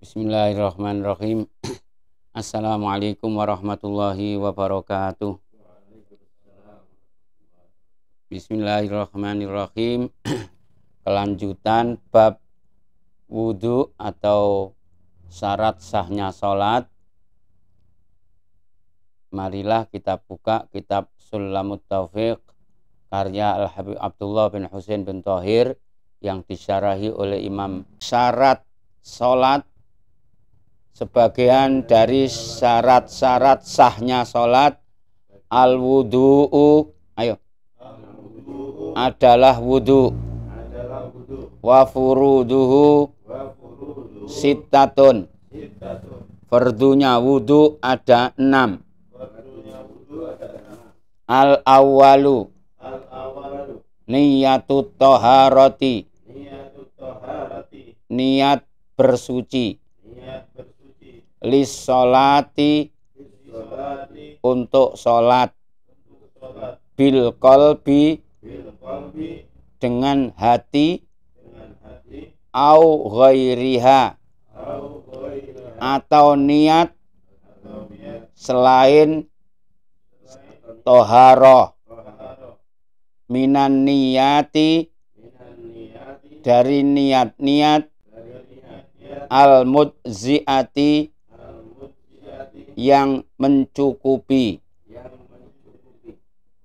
Bismillahirrahmanirrahim. Assalamualaikum warahmatullahi wabarakatuh. Bismillahirrahmanirrahim. Kelanjutan bab wudhu atau syarat sahnya sholat. Marilah kita buka kitab Sulamut Taufiq karya Al-Habib Abdullah bin Husain bin Thahir yang disyarahi oleh Imam. Syarat sholat, sebagian dari syarat-syarat sahnya sholat al-wudu'u, ayo, adalah wudu, wa furuduhu sittatun, fardunya wudu ada 6. Al-awwalu niyatut toharoti, niat bersuci, lis sholati, untuk sholat, bil qalbi, dengan hati, au ghairiha, atau niat selain toharoh, minan niyati, dari niat-niat, al mudziati, yang mencukupi,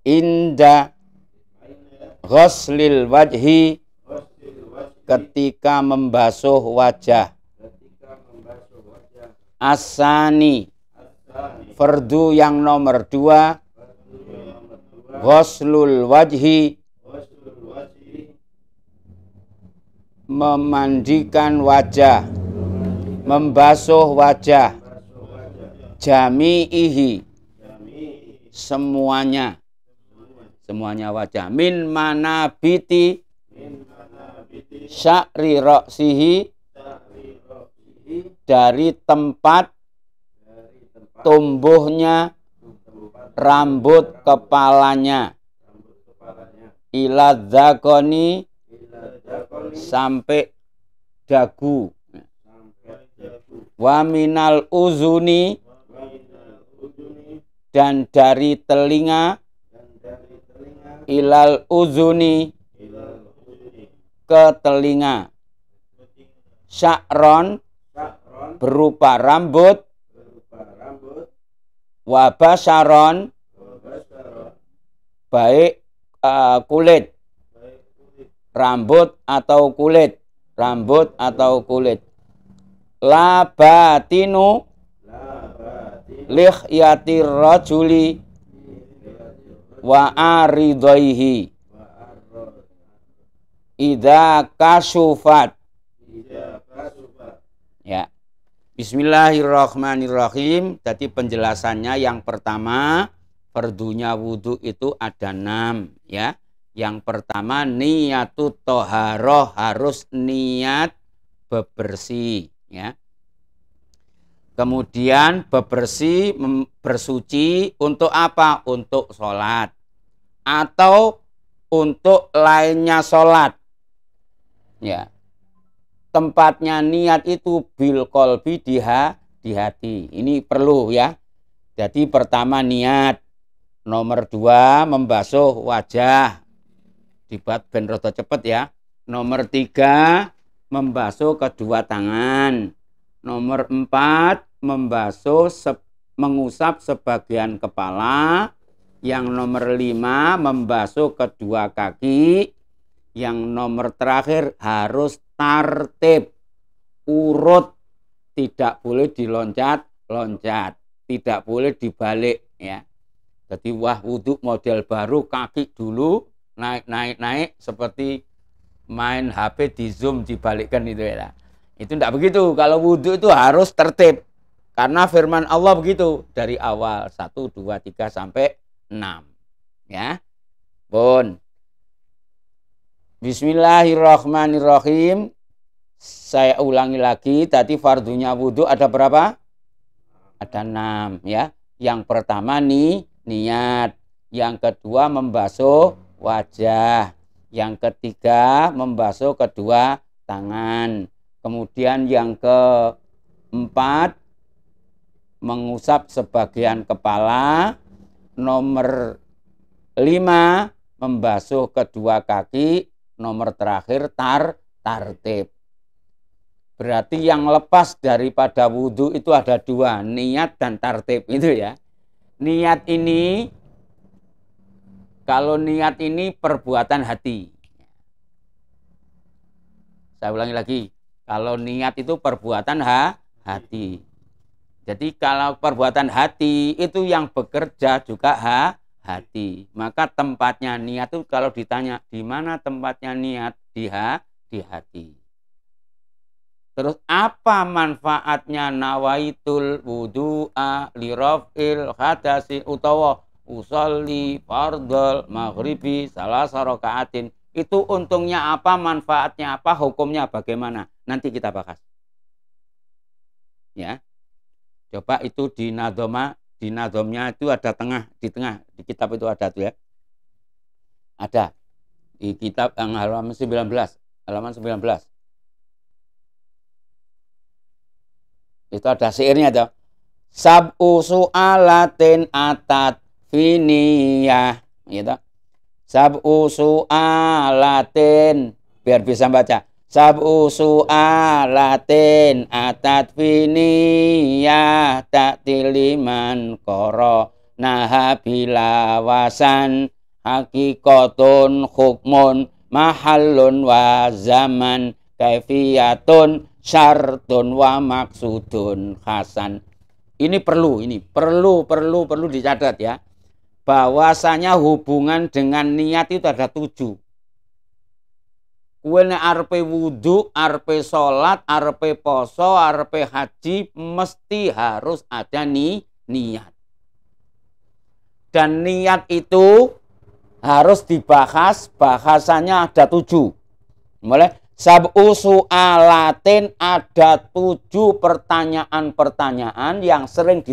inda ghuslil wajhi, ketika membasuh wajah, asani, fardu yang nomor 2, ghuslul wajhi, memandikan wajah, membasuh wajah, jami'ihi, semuanya wajah, min manabiti sya'ri ra'sihi, dari tempat tumbuhnya rambut kepalanya, ila dzaqani, sampai dagu, wa minal uzuni, dan dari telinga, ilal uzuni, ke telinga, sya'ron, berupa rambut, wa basharon, baik kulit, rambut atau kulit, la batinu lihyatir rajuli wa aridaihi idza kasufat. Ya. Bismillahirrahmanirrahim. Tadi penjelasannya yang pertama, fardunya wudu itu ada 6, ya. Yang pertama niyatut toharoh, harus niat bebersih, ya. Kemudian bebersih, bersuci untuk apa? Untuk sholat atau untuk lainnya sholat, ya. Tempatnya niat itu bil qalbi, di hati. Ini perlu, ya. Jadi pertama niat, nomor 2 membasuh wajah, dibuat ben rada cepet, ya. Nomor 3 membasuh kedua tangan. Nomor 4 membasuh mengusap sebagian kepala. Yang nomor 5 membasuh kedua kaki. Yang nomor terakhir harus tartib, urut, tidak boleh diloncat-loncat, tidak boleh dibalik, ya. Jadi wudu model baru, kaki dulu naik seperti main HP di zoom dibalikkan itu, ya. Itu tidak begitu. Kalau wudu itu harus tertib. Karena firman Allah begitu. Dari awal 1, 2, 3 sampai 6. Ya. Pun. Bismillahirrahmanirrahim. Saya ulangi lagi. Tadi fardunya wudu ada berapa? Ada 6, ya. Yang pertama niat. Yang kedua membasuh wajah. Yang ketiga membasuh kedua tangan. Kemudian yang 4, mengusap sebagian kepala. Nomor 5, membasuh kedua kaki. Nomor terakhir tartib. Berarti yang lepas daripada wudhu itu ada 2, niat dan tartib itu ya. Niat ini, kalau niat ini perbuatan hati. Saya ulangi lagi, kalau niat itu perbuatan hati. Jadi kalau perbuatan hati itu yang bekerja juga hati. Maka tempatnya niat itu kalau ditanya di mana tempatnya niat, di hati. Terus apa manfaatnya nawaitul wudu'a li raf'il hadasi utawa usolli fardhal maghribi salasa rakaatin? Itu untungnya apa, manfaatnya apa, hukumnya bagaimana? Nanti kita bahas. Ya. Coba itu di nadomnya itu ada di tengah di kitab itu ada tuh ya. Ada di kitab yang halaman 19. Itu ada syairnya tuh. Sab'u su'alatin atat finiyah, gitu. Sab'u su'alatin, biar bisa baca. Sab'u su'alatin atat finiyah ta'tiliman koro naha bilawasan hakikotun hukmun mahallun wa zaman kaifiyatun syartun wa maksudun hasan. Ini perlu dicatat ya. Bahwasanya hubungan dengan niat itu ada 7. Kowe nek arepe wudu, arepe salat, arepe poso, arepe haji mesti harus ada niat. Dan niat itu harus dibahas, bahasanya ada 7. Mulai sab'u su'alatin, ada 7 pertanyaan-pertanyaan yang sering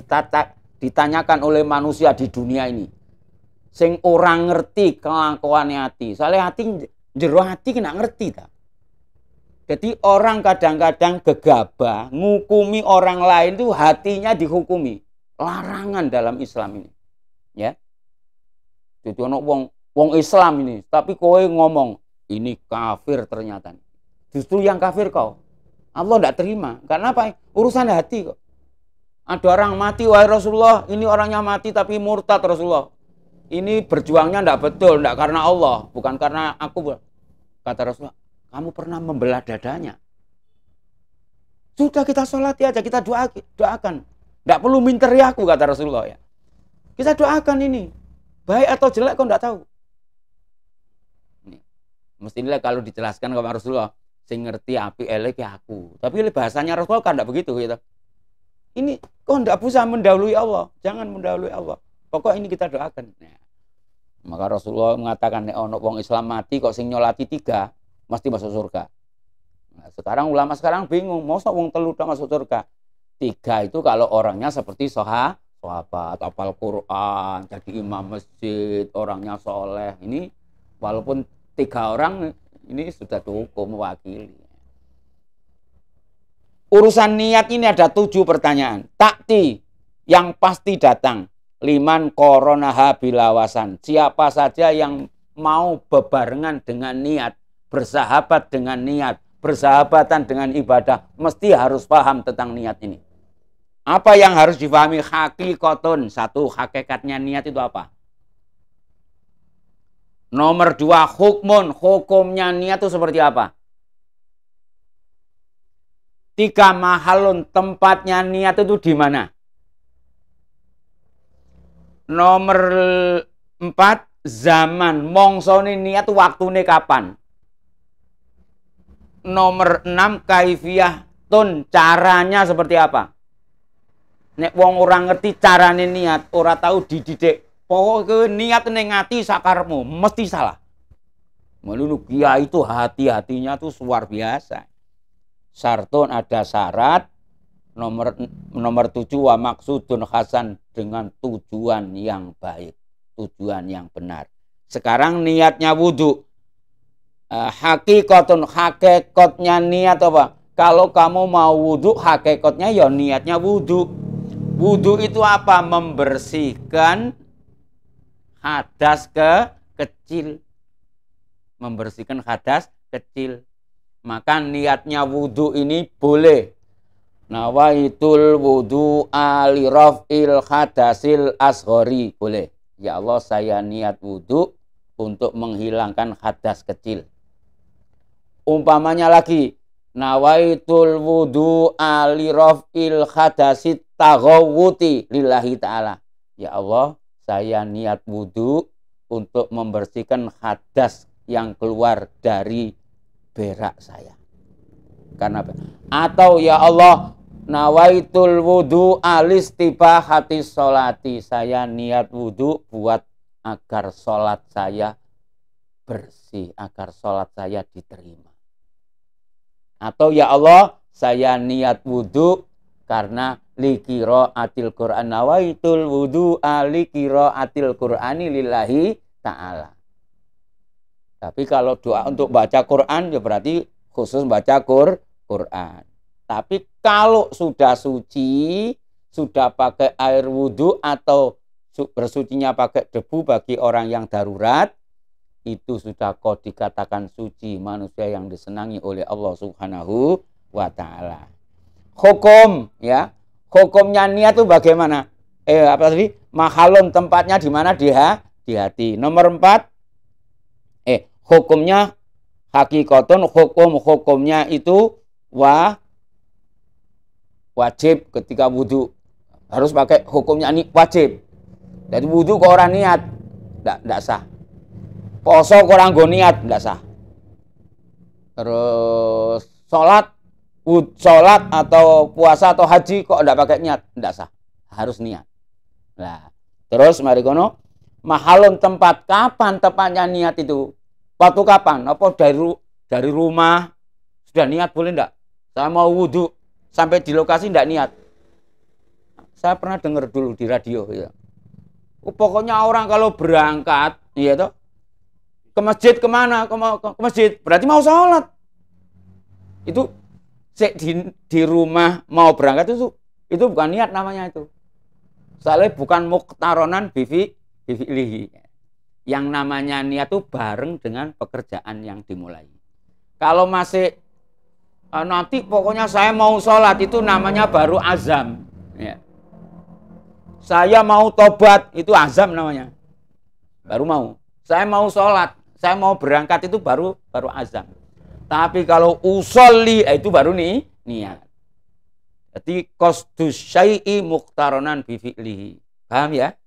ditanyakan oleh manusia di dunia ini. Sing orang ngerti kelakuane hati. Soalnya hati jero hati kena ngerti ta. Jadi orang kadang-kadang gegabah ngukumi orang lain itu hatinya dihukumi. Larangan dalam Islam ini. Ya. Jadi ono wong Islam ini, tapi kowe ngomong ini kafir ternyata. Justru yang kafir kau. Allah tidak terima. Karena apa? Urusan hati kok. Ada orang mati, wahai Rasulullah, ini orangnya mati tapi murtad Rasulullah. Ini berjuangnya tidak betul, tidak karena Allah, bukan karena aku. Kata Rasulullah, kamu pernah membelah dadanya. Sudah kita sholati aja, kita doakan. Tidak perlu minteri aku, kata Rasulullah ya. Kita doakan ini. Baik atau jelek kau tidak tahu. Mestinya kalau dijelaskan kepada Rasulullah, sing ngerti api elek ya aku. Tapi bahasanya Rasulullah kan tidak begitu gitu. Ini kau tidak bisa mendahului Allah. Jangan mendahului Allah. Pokok ini kita doakan. Nah, maka Rasulullah mengatakan nek ono wong Islam mati kok sing nyolati 3 mesti masuk surga. Nah, sekarang ulama sekarang bingung, mosok wong 3 udah masuk surga. 3 itu kalau orangnya seperti sahabat, hafal Quran, jadi imam masjid, orangnya soleh. Ini walaupun 3 orang ini sudah cukup mewakili. Urusan niat ini ada 7 pertanyaan. Takti yang pasti datang. Liman koronaha bilawasan. Siapa saja yang mau bebarengan dengan niat, bersahabat dengan niat, bersahabatan dengan ibadah, mesti harus paham tentang niat ini. Apa yang harus dipahami? Hakikatun. 1, hakikatnya niat itu apa? Nomor 2, hukmun. Hukumnya niat itu seperti apa? 3, mahalun. Tempatnya niat itu di mana? Nomor 4, zaman. Mongsone niat waktune kapan? Nomor 6, kaifiyah tun. Caranya seperti apa? Nek wong orang ngerti carane niat, ora tahu dididik. Pokoknya niat ning ati sakarepmu, mesti salah. Melulu kiai itu hati-hatinya tuh luar biasa. Syartun, ada syarat. Nomor 7, wa maksudun hasan, dengan tujuan yang baik, tujuan yang benar. Sekarang niatnya wudu. Hakikatun, hakikatnya niat apa? Kalau kamu mau wudhu, hakikatnya ya niatnya wudhu. Wudhu itu apa? Membersihkan hadas kecil. Membersihkan hadas kecil. Maka niatnya wudhu ini boleh. Nawaitul wudhu ali raf'il hadasil ashori. Boleh. Ya Allah, saya niat wudhu untuk menghilangkan hadas kecil. Umpamanya lagi, nawaitul wudu ali raf'il hadasit taghawuti lillahi ta'ala. Ya Allah, saya niat wudu untuk membersihkan hadas yang keluar dari berak saya. Karena atau ya Allah, nawaitul wudu alistibahati sholati. Saya niat wudu buat agar sholat saya bersih, agar sholat saya diterima. Atau ya Allah, saya niat wudhu karena liqiraatil Qur'an. Nawaitul wudhu liqiraatil Qur'ani lillahi ta'ala. Tapi kalau doa untuk baca Quran ya berarti khusus baca Quran. Tapi kalau sudah suci, sudah pakai air wudhu atau bersucinya pakai debu bagi orang yang darurat, itu sudah kok dikatakan suci, manusia yang disenangi oleh Allah Subhanahu wa ta'ala. Hukum, ya. Hukumnya niat itu bagaimana? Apa tadi? Mahalun, tempatnya di mana? Di hati. Nomor 4. Hukumnya hakikatun, hukumnya itu wajib ketika wudhu. Harus pakai hukumnya ini wajib. Jadi wudhu kok orang niat, tidak sah. Poso kurang go niat, tidak sah. Terus sholat atau puasa atau haji kok tidak pakai niat, tidak sah. Harus niat. Nah, terus mari kono, mahalun tempat, kapan tepatnya niat itu? Waktu kapan? Apa dari rumah sudah niat boleh enggak? Saya mau wudhu sampai di lokasi tidak niat. Saya pernah dengar dulu di radio ya. Pokoknya orang kalau berangkat, iya toh, ke masjid kemana? Ke masjid. Berarti mau sholat. Itu di rumah mau berangkat itu bukan niat namanya itu. Soalnya bukan muqtaronan bifi'lihi. Yang namanya niat itu bareng dengan pekerjaan yang dimulai. Kalau masih nanti pokoknya saya mau sholat, itu namanya baru azam. Ya. Saya mau tobat, itu azam namanya. Baru mau. Saya mau sholat, saya mau berangkat, itu baru azam. Tapi kalau usolli itu baru niat. Jadi qasdus syai'i muqtaronan bifi'lihi. Paham ya?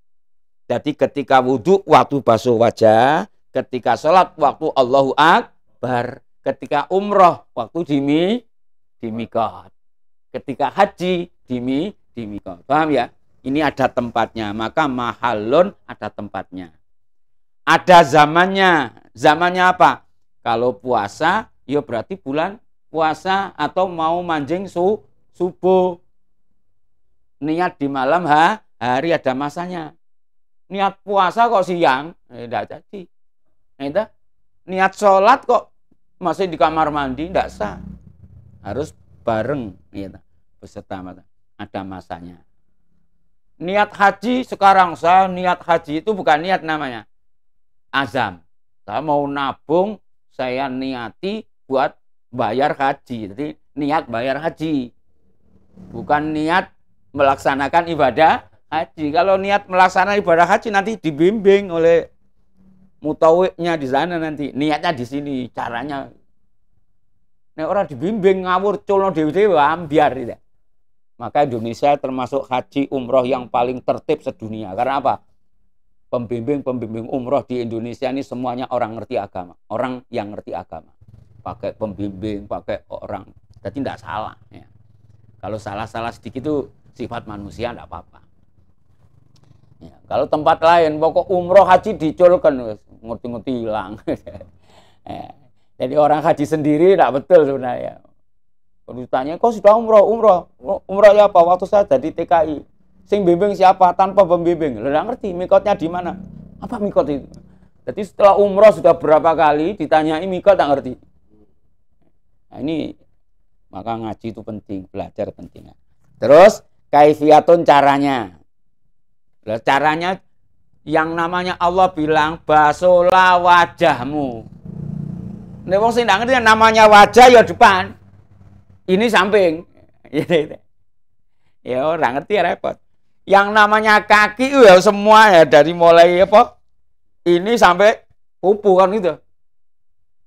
Jadi ketika wudhu waktu basuh wajah, ketika sholat waktu Allahu Akbar, ketika umroh waktu di miqat, ketika haji di miqat. Paham ya? Ini ada tempatnya, maka mahalun ada tempatnya. Ada zamannya. Zamannya apa? Kalau puasa, ya berarti bulan puasa atau mau manjing subuh. Niat di malam hari ada masanya. Niat puasa kok siang, tidak jadi. Niat sholat kok masih di kamar mandi, tidak sah. Harus bareng, beserta ada masanya. Niat haji sekarang, saya niat haji itu bukan niat namanya. Azam. Saya mau nabung, saya niati buat bayar haji. Jadi niat bayar haji. Bukan niat melaksanakan ibadah haji. Kalau niat melaksanakan ibadah haji nanti dibimbing oleh mutawiknya di sana nanti. Niatnya di sini, caranya. Nek orang dibimbing ngawur culno dewe-dewe ambiar tidak. Maka Indonesia termasuk haji umroh yang paling tertib sedunia. Karena apa? Pembimbing umroh di Indonesia ini semuanya orang ngerti agama. Orang yang ngerti agama. Pakai pembimbing, pakai orang. Jadi tidak salah. Ya. Kalau salah-salah sedikit itu sifat manusia tidak apa-apa. Ya, kalau tempat lain, pokok umroh haji diculkan, ngerti-ngerti hilang. Ya. Jadi orang haji sendiri tidak betul sebenarnya. Kalau ditanya, kok sudah umroh ya apa? Waktu saya jadi TKI. Sing bimbing siapa? Tanpa pembimbing. Tidak ngerti mikotnya di mana. Apa mikot itu? Jadi setelah umroh sudah berapa kali ditanyai mikot tak ngerti. Nah, ini Maka ngaji itu penting, belajar penting. Terus kaifiyatun caranya. Caranya yang namanya Allah bilang basuhlah wajahmu. Nek wong sing ndak ngerti namanya wajah ya depan. Ini samping. Ya orang ngerti repot. Yang namanya kaki ya semua ya dari mulai apa? Ini sampai pupu kan gitu.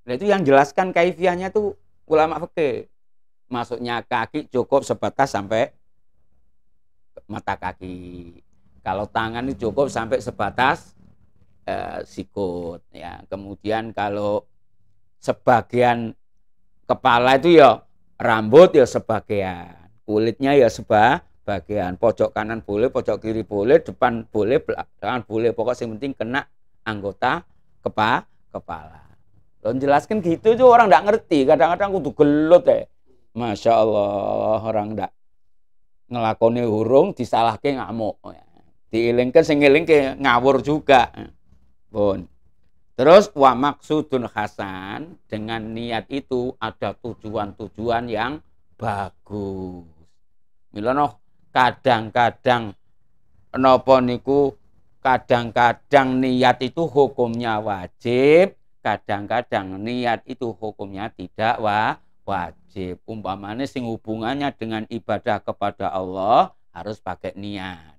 Nah itu yang jelaskan kaifiahnya tuh ulama fikih. Maksudnya kaki cukup sebatas sampai mata kaki. Kalau tangan itu cukup sampai sebatas sikut ya. Kemudian kalau sebagian kepala itu ya rambut ya sebagian, kulitnya ya sebagian, pojok kanan boleh, pojok kiri boleh, depan boleh, belakang boleh, pokoknya yang penting kena anggota kepala. Lo jelaskan gitu tuh orang nggak ngerti, kadang-kadang kudu gelut ya. Masya Allah orang nggak ngelakoni hurung disalahke ngamuk, diilingkan sing ngelingke ngawur juga, pun. Terus wa maksudun hasan, dengan niat itu ada tujuan-tujuan yang bagus. Milono kadang-kadang napa niku kadang-kadang niat itu hukumnya wajib, kadang-kadang niat itu hukumnya tidak wajib. Umpamanya sing hubungannya dengan ibadah kepada Allah harus pakai niat.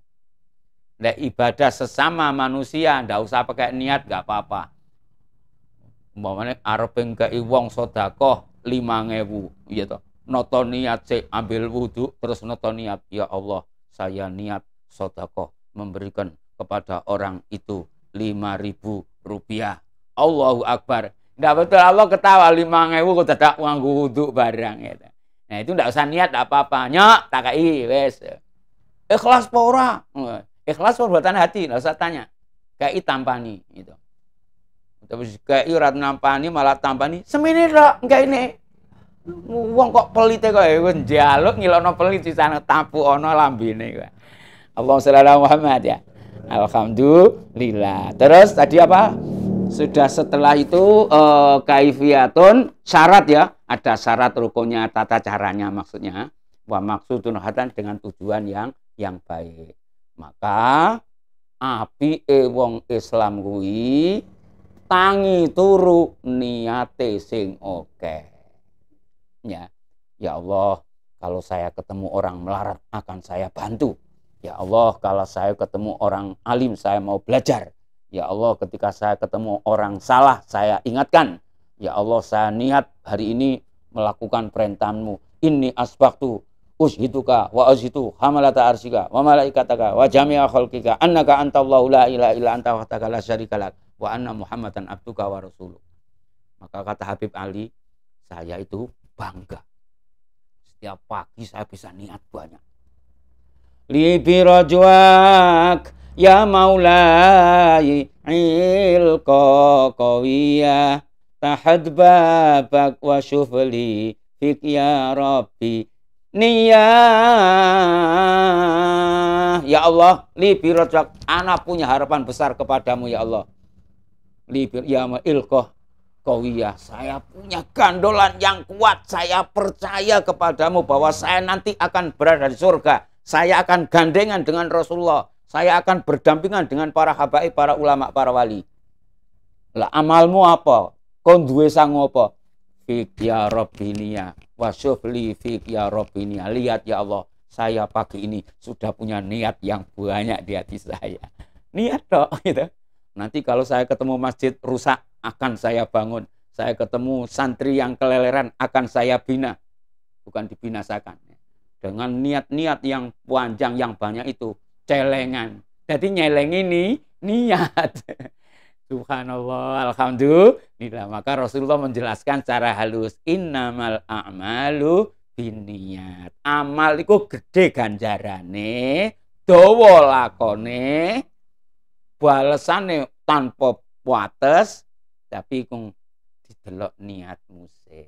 Nek ibadah sesama manusia ndak usah pakai niat, nggak apa-apa. Umpamane arep nggae wong sedekah 5.000, iya toh. Noto niat sik ambil wudu terus noto niat, ya Allah, saya niat sedekah memberikan kepada orang itu 5.000 rupiah. Allahu Akbar. Ndak betul Allah ketawa 5.000 kok dadak nganggo wudu barang gitu. Nah, itu ndak usah niat ndak apa-apa. Nyok tak kai wis. Ikhlas apa ora? Ikhlas perbuatan hati, ndak usah tanya. Kai tampani gitu. Terus kayak irat nampani malah tampani semene tok enggak ini. Wong kok pelit kok wis njaluk ngilokno pelit di sana tapu ana lambene kok. Allahumma shalli ala Muhammad ya. Alhamdulillah. Terus tadi apa? Sudah setelah itu kaifiyatun syarat ya, ada syarat rukunnya, tata caranya maksudnya. Wa maksudun hatan dengan tujuan yang baik. Maka api wong Islam kuwi tangi turu niate sing oke. Ya Allah, kalau saya ketemu orang melarat akan saya bantu. Ya Allah, kalau saya ketemu orang alim saya mau belajar. Ya Allah, ketika saya ketemu orang salah saya ingatkan. Ya Allah, saya niat hari ini melakukan perintahmu. Inni asbaqtu ushiduka wa ushidu hamalata arsyika wa malaikataka wa jami'a khalqika annaka antallahu la ilaha illa anta wahdaka la syarika lak wa anna Muhammadan abduka wa rasuluh. Maka kata Habib Ali, saya itu bangga. Setiap pagi saya bisa niat banyak. Libi rajwak ya maulai ilqa qawiyah tahad babak wa syufli fik ya rabbi niyah. Ya Allah, libi rajwak, ana punya harapan besar kepadamu ya Allah. Libi ya ilqa qawiyah, saya punya gandolan yang kuat, saya percaya kepadamu bahwa saya nanti akan berada di surga. Saya akan gandengan dengan Rasulullah. Saya akan berdampingan dengan para habaib, para ulama, para wali. Lah amalmu apa? Kon duwe sangu apa? Fik ya Rabbiniya wa syufli fik ya Rabbiniya. Lihat ya Allah, saya pagi ini sudah punya niat yang banyak di hati saya. Niat toh gitu. Nanti kalau saya ketemu masjid rusak akan saya bangun. Saya ketemu santri yang keleleran akan saya bina. Bukan dibinasakan. Dengan niat-niat yang panjang, yang banyak itu, celengan. Jadi nyeleng ini niat. Subhanallah, alhamdulillah. Maka Rasulullah menjelaskan secara halus, innamal a'malu binniyat. Amal itu gede ganjarane, dawa lakone, balesane tanpa wates, tapi kung didelok niatmu sih.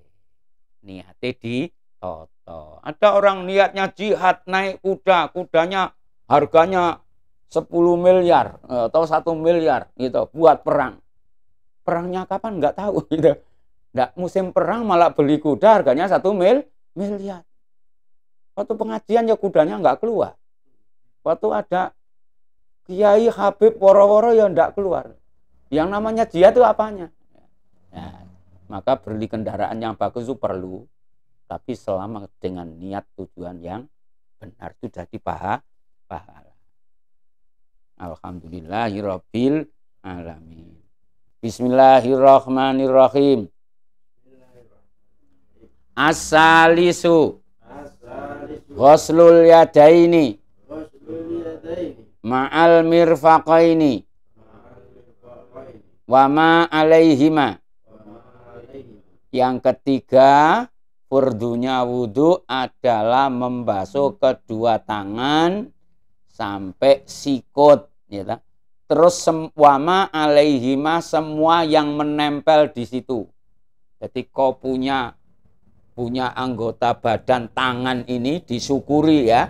Niate di toto. Ada orang niatnya jihad naik kuda, kudanya harganya 10 miliar atau 1 miliar gitu buat perang. Perangnya kapan nggak tahu gitu. Nggak musim perang malah beli kuda harganya 1 miliar. Waktu pengajian ya kudanya nggak keluar. Waktu ada Kiai Habib woro-woro ya nggak keluar. Yang namanya jihad itu apanya? Nah, maka beli kendaraan yang bagus itu perlu, tapi selama dengan niat tujuan yang benar itu jadi pahala. Alhamdulillahirabbil alamin. Bismillahirrahmanirrahim. As-salisu ghuslul yadaini ma'al mirfaqaini wa ma alaihima. Yang ketiga, furdunya wudhu adalah membasuh kedua tangan sampai sikut, ya. Terus wa ma alaihima, semua yang menempel di situ. Jadi kau punya anggota badan tangan ini disyukuri ya.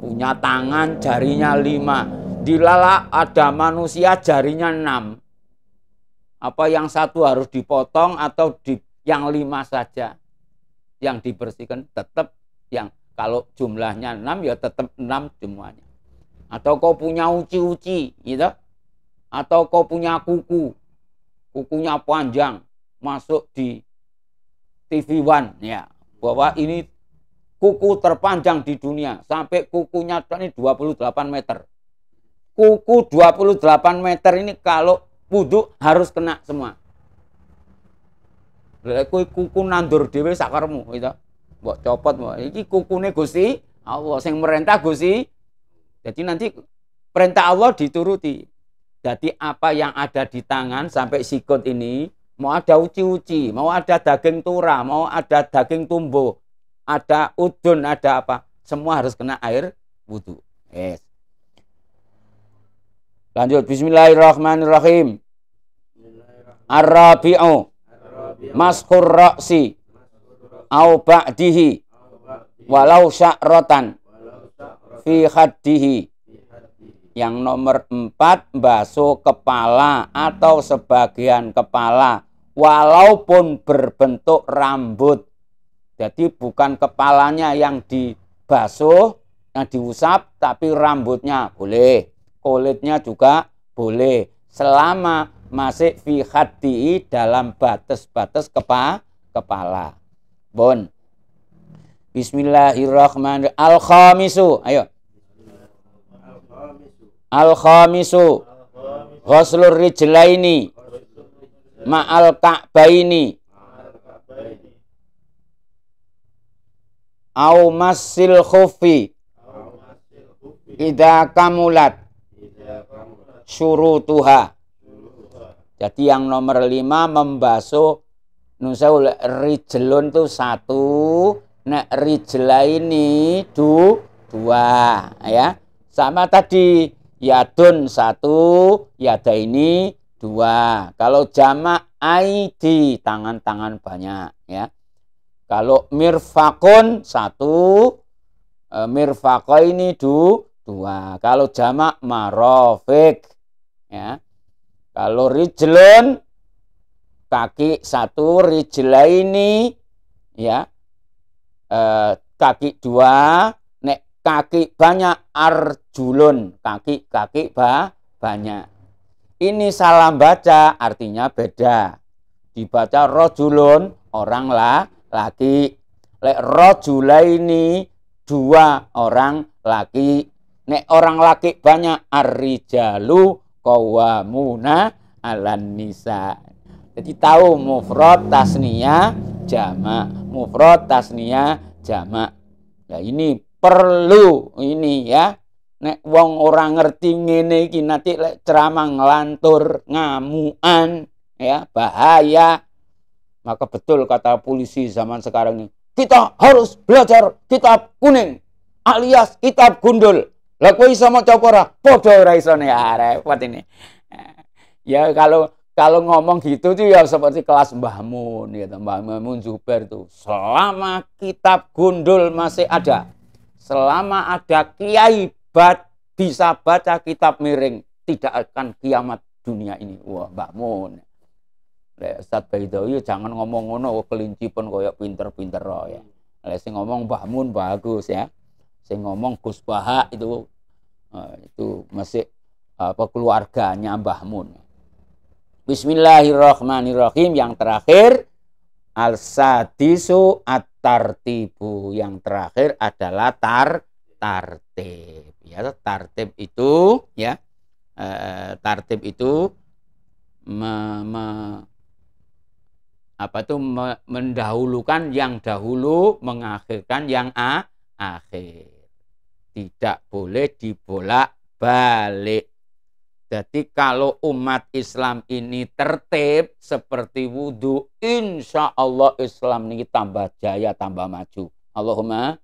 Punya tangan jarinya 5. Dilala ada manusia jarinya 6. Apa yang satu harus dipotong atau yang 5 saja yang dibersihkan? Tetap yang kalau jumlahnya 6 ya tetap 6 semuanya. Atau kau punya uci-uci gitu. Atau kau punya kukunya panjang masuk di TV One ya, bahwa ini kuku terpanjang di dunia, sampai kukunya ini 28 meter. Kuku 28 meter ini kalau wudhu harus kena semua. Kuku nandur dhewe sakarmu gitu. Mbok copot mbok. Iki kukune Gusti Allah sing merintah Gusti. Jadi nanti perintah Allah dituruti. Jadi apa yang ada di tangan sampai sikut ini, mau ada uci-uci, mau ada daging tura, mau ada daging tumbuh, ada udun, ada apa, semua harus kena air wudhu. Yes. Lanjut, bismillahirrahmanirrahim. Ar-rabi'u maskhur ra'si au ba'dihi walau sya'ratan fi khaddihi. Yang nomor 4, basuh kepala atau sebagian kepala walaupun berbentuk rambut. Jadi bukan kepalanya yang dibasuh, yang diusap, tapi rambutnya boleh. Kulitnya juga boleh. Selama masih fi khaddihi, dalam batas-batas kepala. Bon. Bismillahirrahmanirrahim. Al-khamisu. Ayo. Al-khamisu ghuslur rijlaini ma'al ka'baini au massil khuffi idza kamulat syurutuha. Jadi yang nomor 5 membasuh nusaul rijlun itu 1, nek rijlaini 2 ya. Sama tadi yadun 1, yadaini 2. Kalau jamak aidi, tangan-tangan banyak ya. Kalau mirfakun 1, mirfaqaini 2. Kalau jamak marofik ya. Kalau rijlun kaki 1, rijlaini ya, kaki 2. Kaki banyak, arjulun, kaki banyak. Ini salah baca, artinya beda. Dibaca rojulun, orang laki. Lek rojulaini, 2 orang laki. Nek orang laki banyak, ar-rijalu qawwamuna 'alan nisa. Jadi tahu mufrad tasniyah jamak, mufrad tasniyah jamak. Nah ini perlu ini ya. Nek wong orang ngerti ngene iki nanti lek ceramah ngelantur, ngamuan ya, bahaya. Maka betul kata polisi zaman sekarang ini, kita harus belajar kitab kuning alias kitab gundul. Lah kowe iso maca ora? Padha ora iso ya, repot ini. Ya kalau ngomong gitu tuh ya seperti kelas Mbah Mun gitu, Mbah Mun Zubair tuh. Selama kitab gundul masih ada, selama ada kiai bisa baca kitab miring, tidak akan kiamat dunia ini. Wah, Mbak Mun. Ustaz Baidowi jangan ngomong ngono, kelinci pun koyo pinter-pinter ya. Sing ngomong Mbah Mun bagus ya. Sing ngomong Gus Baha itu masih keluarganya Mbah Mun. Bismillahirrahmanirrahim. Yang terakhir al-sadisu at-tartibu. Yang terakhir adalah tartib. Ya, tartib itu ya. Tartib itu mendahulukan yang dahulu, mengakhirkan yang akhir. Tidak boleh dibolak-balik. Jadi kalau umat Islam ini tertib seperti wudhu, insya Allah Islam ini tambah jaya, tambah maju. Allahumma.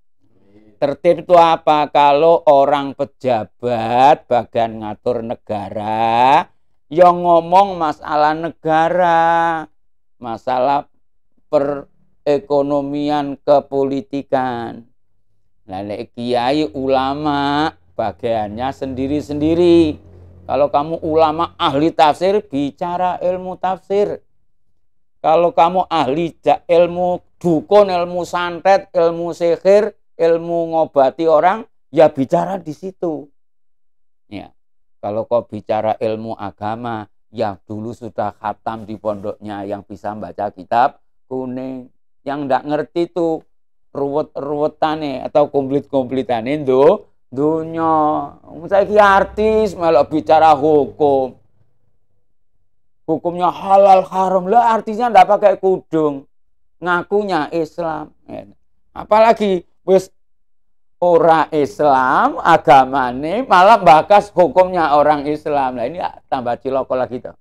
Tertib itu apa? Kalau orang pejabat bagian ngatur negara, yang ngomong masalah negara, masalah perekonomian, kepolitikan. Lalu kiai ulama bagiannya sendiri-sendiri. Kalau kamu ulama ahli tafsir, bicara ilmu tafsir. Kalau kamu ahli ilmu dukun, ilmu santet, ilmu sihir, ilmu ngobati orang, ya bicara di situ. Ya. Kalau kau bicara ilmu agama, yang dulu sudah khatam di pondoknya, yang bisa baca kitab kuning, yang enggak ngerti tuh ruwet-ruwetane atau komplit-komplitane dunya. Saiki artis malah bicara hukum. Hukumnya halal haram. Lah artisnya enggak pakai kudung. Ngakunya Islam. Apalagi wis ora Islam agamane malah bakas hukumnya orang Islam. Nah ini tambah ciloko lagi tuh.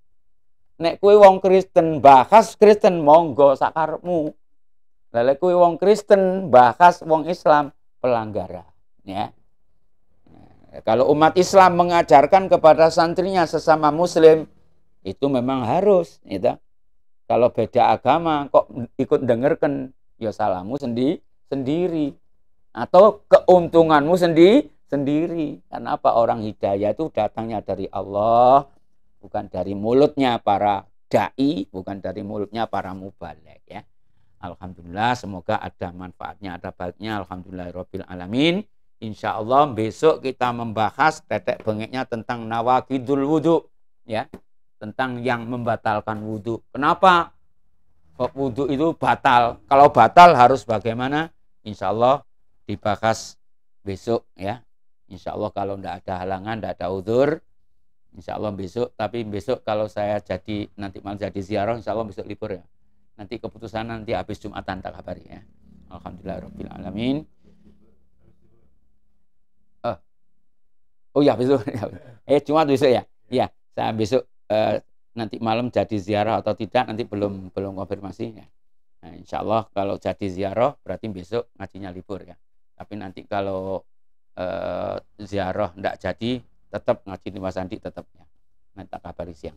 Nek kuwi wong Kristen bahas Kristen monggo sakarepmu. Lah kuwi wong Kristen bahas wong Islam pelanggaran ya. Kalau umat Islam mengajarkan kepada santrinya sesama muslim itu memang harus gitu. Kalau beda agama kok ikut dengarkan ya salahmu sendiri. Atau keuntunganmu sendiri. Karena apa? Orang hidayah itu datangnya dari Allah, bukan dari mulutnya para dai, bukan dari mulutnya para mubaligh ya. Alhamdulillah, semoga ada manfaatnya, ada baiknya. Alhamdulillahirabbil alamin. Insyaallah besok kita membahas tetek bengeknya tentang nawaqidul wudu ya. Tentang yang membatalkan wudu. Kenapa kok wudu itu batal? Kalau batal harus bagaimana? Insyaallah dibahas besok ya. Insya Allah kalau tidak ada halangan, tidak ada udzur, insya Allah besok. Tapi besok kalau saya jadi nanti malam jadi ziarah, insya Allah besok libur ya. Nanti keputusan nanti habis Jumatan tak kabari ya. Alhamdulillahirabbil alamin. Oh ya besok. Jumat besok ya. Iya, saya besok nanti malam jadi ziarah atau tidak nanti belum konfirmasi ya. Nah, insya Allah kalau jadi ziarah berarti besok ngajinya libur ya. Tapi nanti kalau ziarah tidak jadi, tetap ngaji di Mas Andi tetap ya. Nanti tak kabari siang.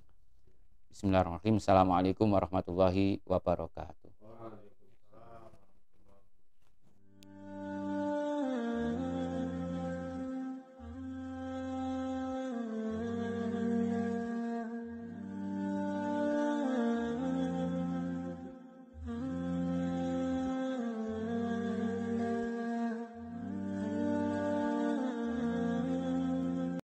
Bismillahirrahmanirrahim. Assalamualaikum warahmatullahi wabarakatuh.